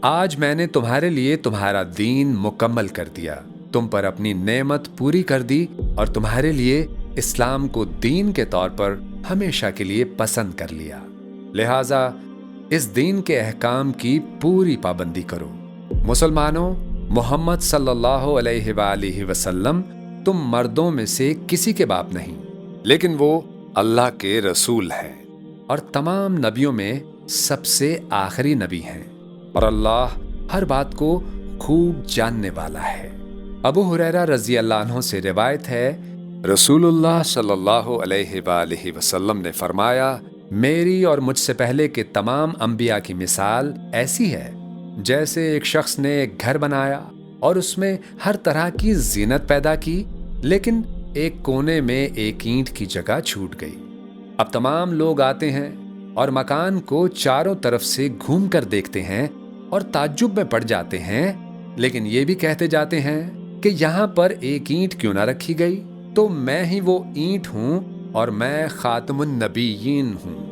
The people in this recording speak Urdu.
آج میں نے تمہارے لیے تمہارا دین مکمل کر دیا، تم پر اپنی نعمت پوری کر دی اور تمہارے لیے اسلام کو دین کے طور پر ہمیشہ کے لیے پسند کر لیا۔ لہٰذا اس دین کے احکام کی پوری پابندی کرو۔ مسلمانوں، محمد صلی اللہ علیہ وآلہ وسلم تم مردوں میں سے کسی کے باپ نہیں، لیکن وہ اللہ کے رسول ہیں اور تمام نبیوں میں سب سے آخری نبی ہیں، اور اللہ ہر بات کو خوب جاننے والا ہے۔ ابو ہریرہ رضی اللہ عنہ سے روایت ہے، رسول اللہ صلی اللہ علیہ وآلہ وسلم نے فرمایا، میری اور مجھ سے پہلے کے تمام انبیاء کی مثال ایسی ہے جیسے ایک شخص نے ایک گھر بنایا اور اس میں ہر طرح کی زینت پیدا کی، لیکن ایک کونے میں ایک اینٹ کی جگہ چھوٹ گئی۔ اب تمام لوگ آتے ہیں اور مکان کو چاروں طرف سے گھوم کر دیکھتے ہیں اور تعجب میں پڑ جاتے ہیں، لیکن یہ بھی کہتے جاتے ہیں کہ یہاں پر ایک اینٹ کیوں نہ رکھی گئی؟ تو میں ہی وہ اینٹ ہوں اور میں خاتم النبیین ہوں۔